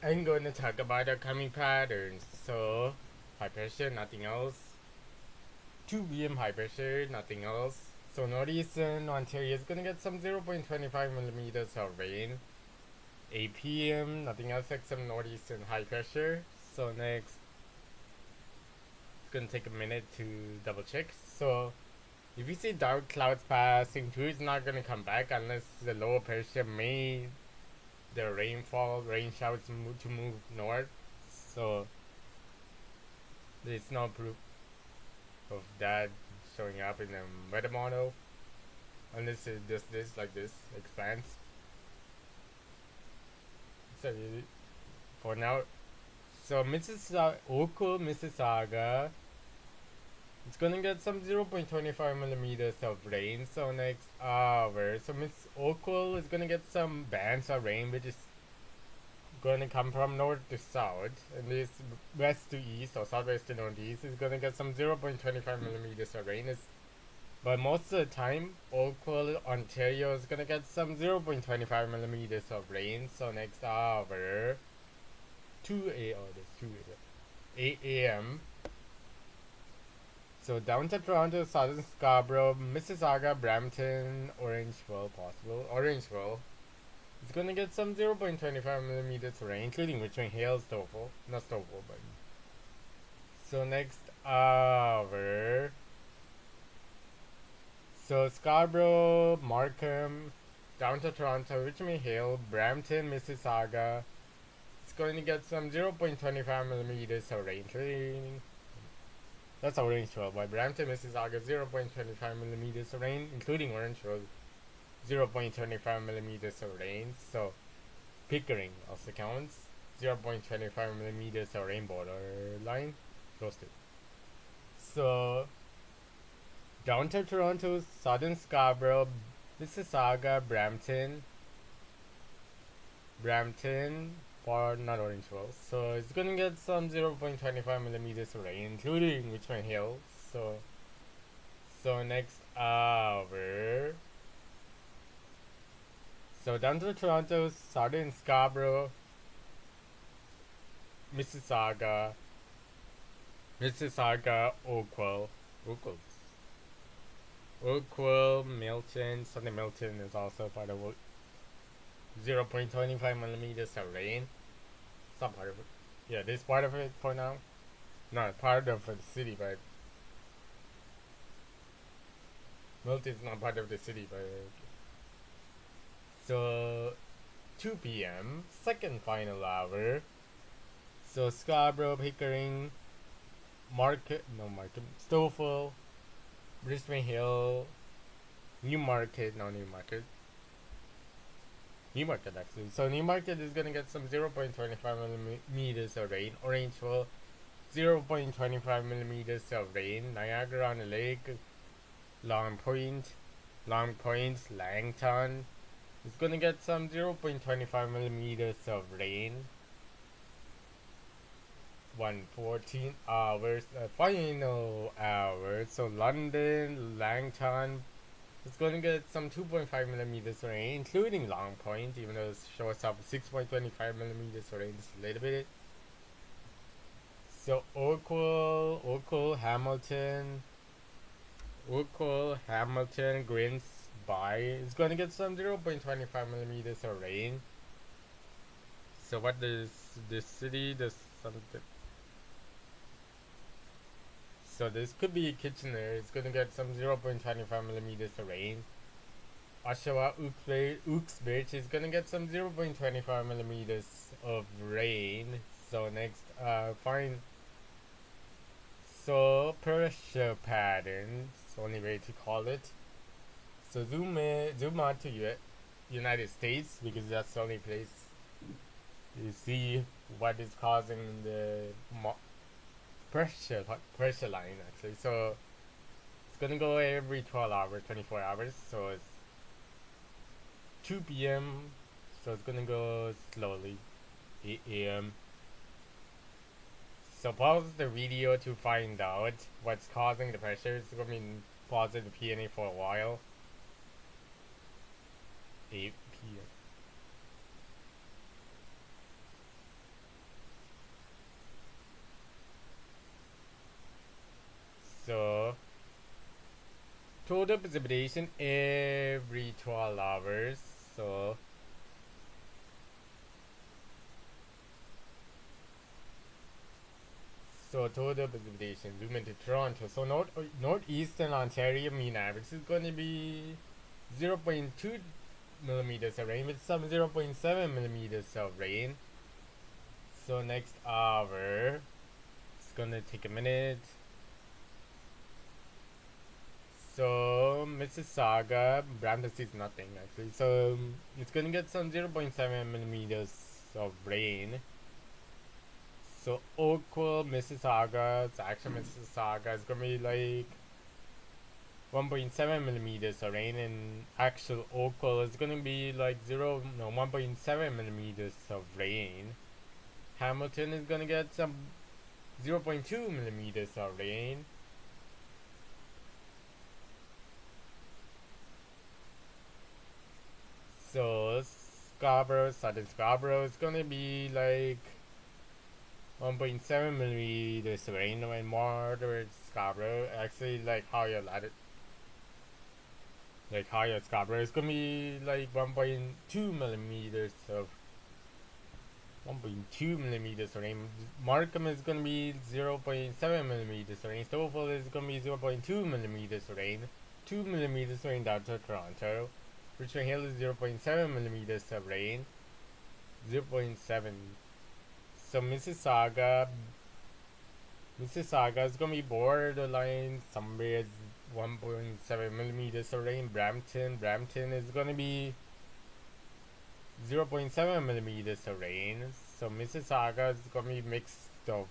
I'm going to talk about upcoming patterns. So, high pressure, nothing else. 2 p.m. high pressure, nothing else. So, northeastern Ontario is going to get some 0.25 millimeters of rain. 8 p.m., nothing else except northeastern high pressure. So, next, it's going to take a minute to double check. So, if you see dark clouds passing through, it's not going to come back unless the lower pressure made the rain showers to move north. So there's no proof of that showing up in the weather model unless it does this like this expands. So for now, so Mississauga, it's gonna get some 0.25 millimeters of rain. So next hour, so Miss Oakville is gonna get some bands of rain, which is going to come from north to south, and this west to east or southwest to northeast is going to get some 0.25 millimeters of rain. But most of the time, Oakville, Ontario is going to get some 0.25 millimeters of rain. So next hour, 8 a.m. So down to Toronto, southern Scarborough, Mississauga, Brampton, Orangeville, possible. Orangeville. It's gonna get some 0.25 millimeters of rain, including Richmond Hill, Stouffville. Not Stouffville, but. So next hour. So Scarborough, Markham, down to Toronto, Richmond Hill, Brampton, Mississauga. It's going to get some 0.25 millimeters of rain, including. That's Orangeville, but Brampton, Mississauga, 0.25 millimeters of rain, including Orangeville. 0.25 millimeters of rain. So Pickering also counts. 0.25 millimeters of rain borderline. Close to. So downtown Toronto, southern Scarborough, Mississauga, Brampton, for not Orangeville. So it's gonna get some 0.25 millimeters of rain, including Richmond Hill. So next hour. So down to Toronto, southern Scarborough, Mississauga, Oakville, Milton. Southern Milton is also part of 0.25 millimeters of rain. It's not part of it. Yeah, this part of it for now. Not part of the city, but Milton is not part of the city, but. So 2 p.m. second final hour. So Scarborough, Pickering, Stouffville, Brisbane Hill, Newmarket actually. So Newmarket is gonna get some 0.25 millimeters of rain. Orangeville, 0.25 millimeters of rain. Niagara on the Lake, Long Point, Langton. It's gonna get some 0.25 millimeters of rain. 1:14 hours, final hour. So London, Langton, it's gonna get some 2.5 millimeters of rain, including Long Point, even though it shows up 6.25 millimeters of rain, just a little bit. So Oakville, Hamilton, Grins by is going to get some 0.25 millimeters of rain. So what does this city does something? So this could be Kitchener. It's going to get some 0.25 millimeters of rain. Oshawa, Uxbridge is going to get some 0.25 millimeters of rain. So next, fine. So pressure pattern. It's the only way to call it. So zoom out to United States, because that's the only place you see what is causing the pressure line actually. So it's gonna go every 12 hours, 24 hours. So it's 2 p.m. So it's gonna go slowly. 8 a.m. So pause the video to find out what's causing the pressure. It's gonna be pausing the PNA for a while. 8 p.m. total precipitation every 12 hours. So total precipitation, zoom into Toronto. So northeastern Ontario mean average is going to be 0.2 millimeters of rain with some 0.7 millimeters of rain. So next hour, it's gonna take a minute. So Mississauga, Brampton sees nothing actually. So it's gonna get some 0.7 millimeters of rain. So Oakville, Mississauga, it's actually Mississauga is gonna be like 1.7 millimeters of rain, and actual Oakville is gonna be like 1.7 millimeters of rain. Hamilton is gonna get some 0.2 millimeters of rain. So Scarborough, Southern Scarborough is gonna be like 1.7 millimeters of rain, and moderate Scarborough, actually like higher Scarborough is gonna be like 1.2 millimeters of 1.2 millimeters of rain. Markham is gonna be 0.7 millimeters of rain. Stouffville is gonna be 0.2 millimeters of rain. 2 millimeters of rain down to Toronto. Richmond Hill is 0.7 millimeters of rain. 0.7. So Mississauga is gonna be borderline somewhere 1.7 millimeters of rain. Brampton is gonna be 0.7 millimeters of rain. So Mississauga is gonna be mixed of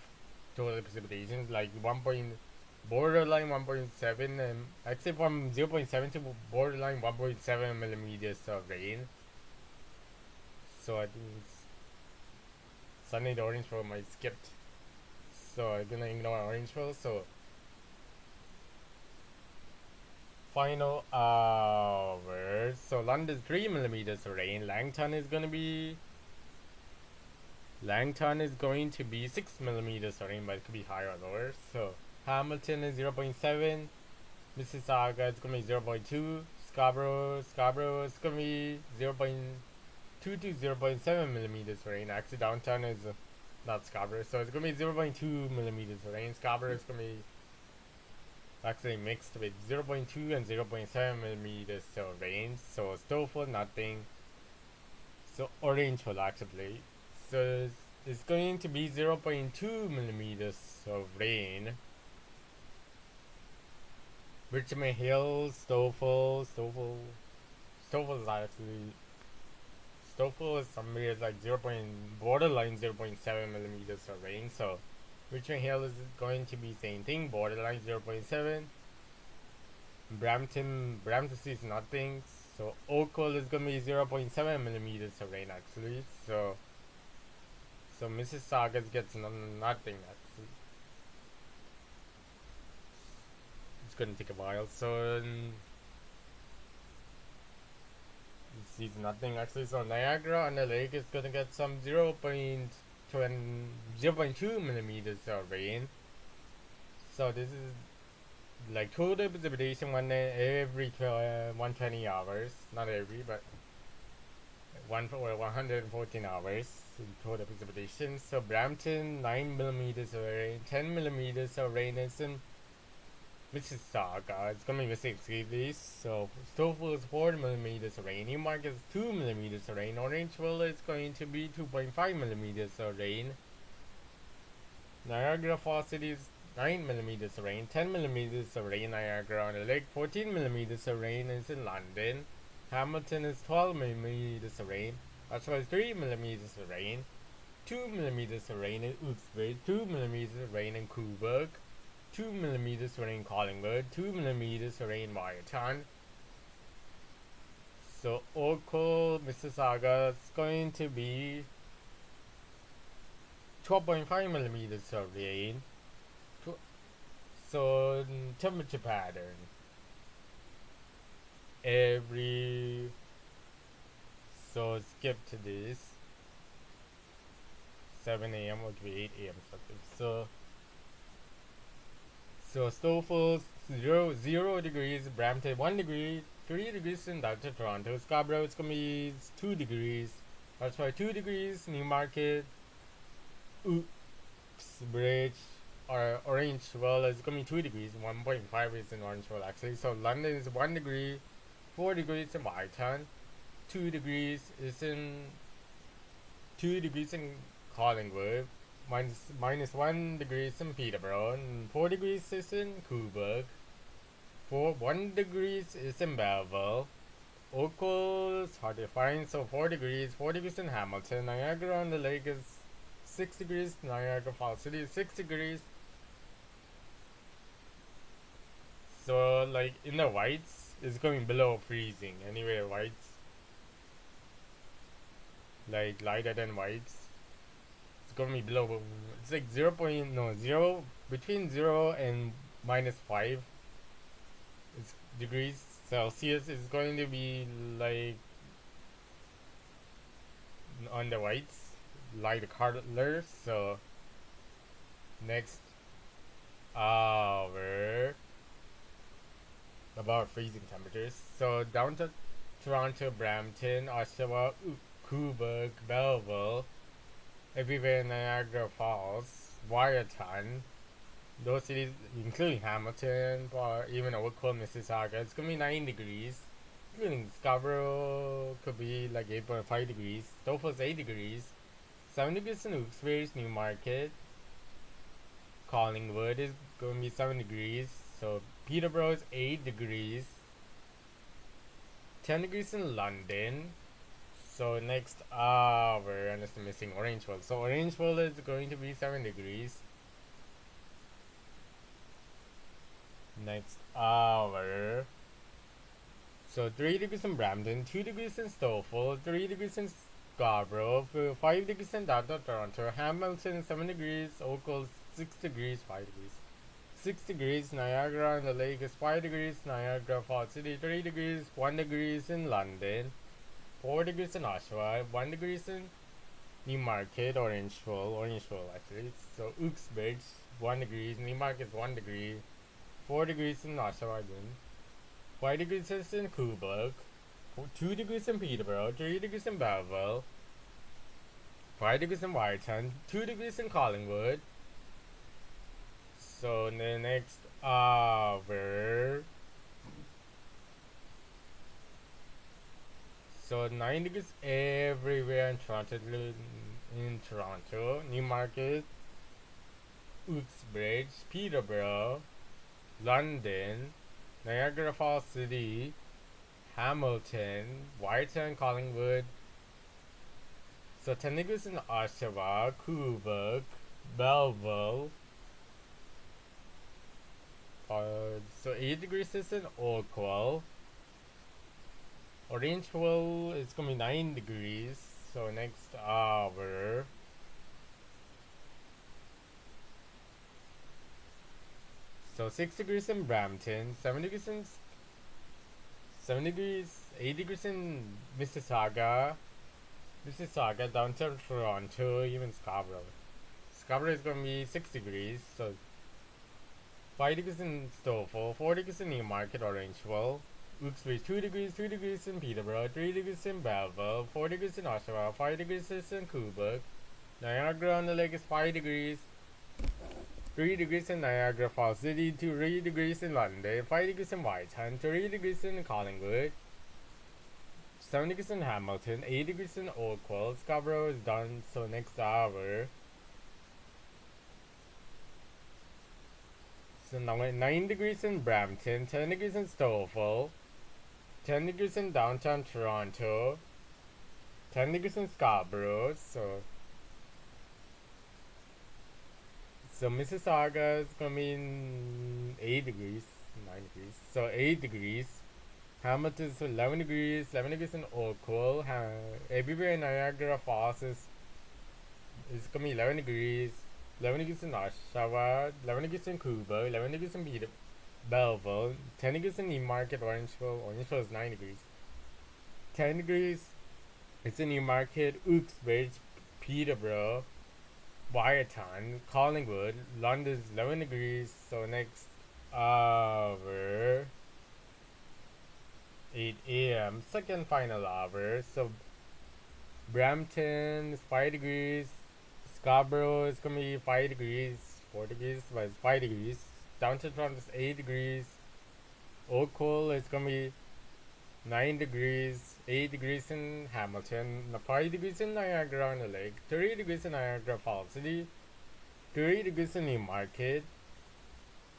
total precipitation, like borderline 1.7, and actually from 0.7 to borderline 1.7 millimeters of rain. So I think Sunny the Orangeville might skipped. So I'm gonna ignore Orangeville. So final hours. So London 3 millimeters of rain. Langton is going to be 6 millimeters of rain, but it could be higher or lower. So Hamilton is 0.7. Mississauga is going to be 0.2. Scarborough is going to be 0.2 to 0.7 millimeters of rain. Actually, downtown is not Scarborough, so it's going to be 0.2 millimeters of rain. Scarborough is going to be actually mixed with 0.2 and 0.7 millimeters of rain. So Stouffville nothing. So Orangeville actually. So it's going to be 0.2 millimeters of rain. Richmond Hill, Stouffville is somewhere like borderline 0.7 millimeters of rain. So Richmond Hill is going to be same thing, borderline 0.7. Brampton sees nothing. So Oakville is gonna be 0.7 millimeters of rain actually. So Mississauga gets nothing actually. It's gonna take a while. So it sees nothing actually. So Niagara on the lake is gonna get some 0.2 millimeters of rain. So this is like total precipitation every 120 hours, not every, but 114 hours in total precipitation. So Brampton 9 millimeters of rain, 10 millimeters of rain is in Mississauga. It's gonna be missing exclusively. So Stouffville is 4 millimeters of rain. Newmarket is 2 millimeters of rain. Orangeville is going to be 2.5 millimeters of rain. Niagara Falls City is 9 millimeters of rain, 10 millimeters of rain Niagara on the lake, 14 millimeters of rain is in London. Hamilton is 12 millimeters of rain. Oshawa is 3 millimeters of rain, 2 millimeters of rain in Uxbridge, 2 millimeters of rain in Cobourg, 2 millimeters of rain in Collingwood, 2 millimeters of rain in Wyerton. So Oakville, Mississauga is going to be 12.5 millimeters of rain. So temperature pattern so skip to this 7 a.m. or to be 8 a.m. something. So So Stoffel 0 degrees, Brampton 1 degree, 3 degrees in Dr. Toronto. Scarborough it's gonna be 2 degrees. That's why 2 degrees. Newmarket, Bridge, or Orange. Well, it's gonna be 2 degrees. 1.5 is in Orangeville actually. So London is 1 degree, 4 degrees in Whitehorn, 2 degrees is in 2 degrees in Collingwood, minus 1 degrees in Peterborough, and 4 degrees is in Coburg, 1 degrees is in Belleville. Oakville is hard to find, so 4 degrees in Hamilton. Niagara on the Lake is 6 degrees, Niagara Falls City is 6 degrees. So, like, in the whites, it's going below freezing. Anyway, whites, like, lighter than whites, it's going to be below, it's like 0, between 0 and -5 it's degrees Celsius is going to be like on the whites, light color. So next hour about freezing temperatures. So down to Toronto, Brampton, Oshawa, Coburg, Belleville, everywhere in Niagara Falls, Wyerton, those cities, including Hamilton, or even Oakville, Mississauga, it's gonna be 9 degrees. Including Scarborough, could be like 8.5 degrees. Stouffville's 8 degrees. 7 degrees in Uxbridge, Newmarket. Collingwood is gonna be 7 degrees. So Peterborough is 8 degrees. 10 degrees in London. So next hour, and it's missing Orangeville. So Orangeville is going to be 7 degrees. Next hour. So 3 degrees in Brampton, 2 degrees in Stoffel, 3 degrees in Scarborough, 5 degrees in Downtown Toronto, Hamilton 7 degrees, Oakville 6 degrees, 5 degrees. 6 degrees, Niagara on the Lake is 5 degrees, Niagara Falls City 3 degrees, 1 degrees in London, 4 degrees in Oshawa, 1 degrees in Newmarket, Orangeville actually. So Uxbridge 1 degrees, Newmarket 1 degree, 4 degrees in Oshawa again. 5 degrees is in Coburg, 2 degrees in Peterborough, 3 degrees in Belleville, 5 degrees in Wyerton, 2 degrees in Collingwood. So the next hour, so 9 degrees everywhere in Toronto, Newmarket, Uxbridge, Peterborough, London, Niagara Falls City, Hamilton, Wyerton, Collingwood. So 10 degrees in Oshawa, Coburg, Belleville. So 8 degrees is in Oakville. Orangeville is gonna be 9 degrees. So next hour. So 6 degrees in Brampton, 7 degrees in 8 degrees in Mississauga, downtown Toronto, even Scarborough. Scarborough is gonna be 6 degrees, so 5 degrees in Stoffel, 4 degrees in Newmarket, Orangeville, Uxbridge 2 degrees, 3 degrees in Peterborough, 3 degrees in Belleville, 4 degrees in Oshawa, 5 degrees in Coburg, Niagara on the Lake is 5 degrees, 3 degrees in Niagara Falls City, 3 degrees in London, 5 degrees in Whitehorn, 3 degrees in Collingwood, 7 degrees in Hamilton, 8 degrees in Oakville. Scarborough is done, so next hour. So now 9 degrees in Brampton, 10 degrees in Stoffel, 10 degrees in downtown Toronto, 10 degrees in Scarborough, so Mississauga is gonna be 8 degrees, 9 degrees. So 8 degrees. Hamilton is 11 degrees, 11 degrees in Oakville. Everywhere in Niagara Falls is gonna be 11 degrees. 11 degrees in Oshawa, 11 degrees in Cuba, 11 degrees in Belleville, 10 degrees in Newmarket, Orangeville. Orangeville is 9 degrees. 10 degrees it's in Newmarket, Uxbridge, Peterborough, Wyerton, Collingwood. London is 11 degrees. So next hour, 8 a.m., second final hour. So Brampton is 5 degrees. Scarborough is gonna be 5 degrees. 4 degrees, but it's 5 degrees. Downtown Toronto is 8 degrees. Oakville is gonna be 9 degrees. 8 degrees in Hamilton. 5 degrees in Niagara on the Lake. 30 degrees in Niagara Falls City. 30 degrees in Newmarket.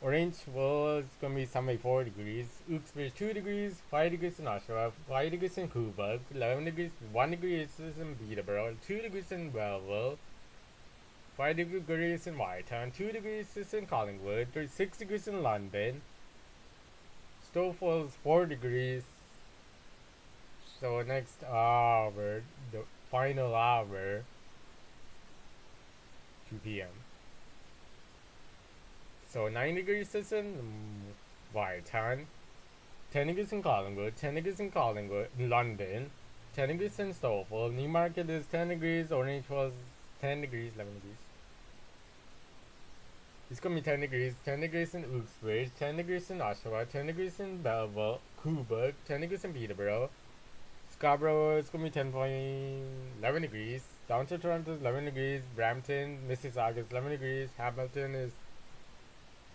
Orangeville is gonna be 74 degrees. Uxbridge 2 degrees. 5 degrees in Oshawa. 5 degrees in Quebec. 11 degrees. 1 degree is in Peterborough. 2 degrees in Belleville. 5 degrees in Whitetown. 2 degrees is in Collingwood. 6 degrees in London. Stouffville is 4 degrees. So next hour, the final hour, 2 p.m. So 9 degrees is in Whitetown, 10 degrees in Collingwood, 10 degrees in London, 10 degrees in Stouffville, Newmarket is 10 degrees, Orange was 10 degrees, 11 degrees. It's gonna be 10 degrees, 10 degrees in Uxbridge, 10 degrees in Oshawa, 10 degrees in Belleville, Quebec, 10 degrees in Peterborough. Scarborough is gonna be 11 degrees. Downtown Toronto is 11 degrees. Brampton, Mississauga is 11 degrees. Hamilton is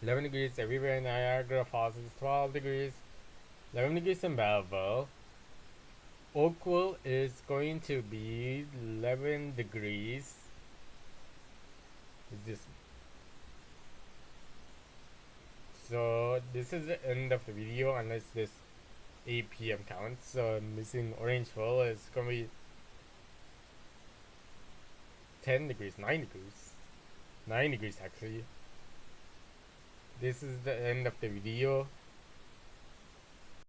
11 degrees. Everywhere in Niagara Falls is 12 degrees. 11 degrees in Belleville. Oakville is going to be 11 degrees. Is this? So this is the end of the video unless this 8 p.m. counts. So missing Orangeville is gonna be 10 degrees, 9 degrees. 9 degrees actually. This is the end of the video.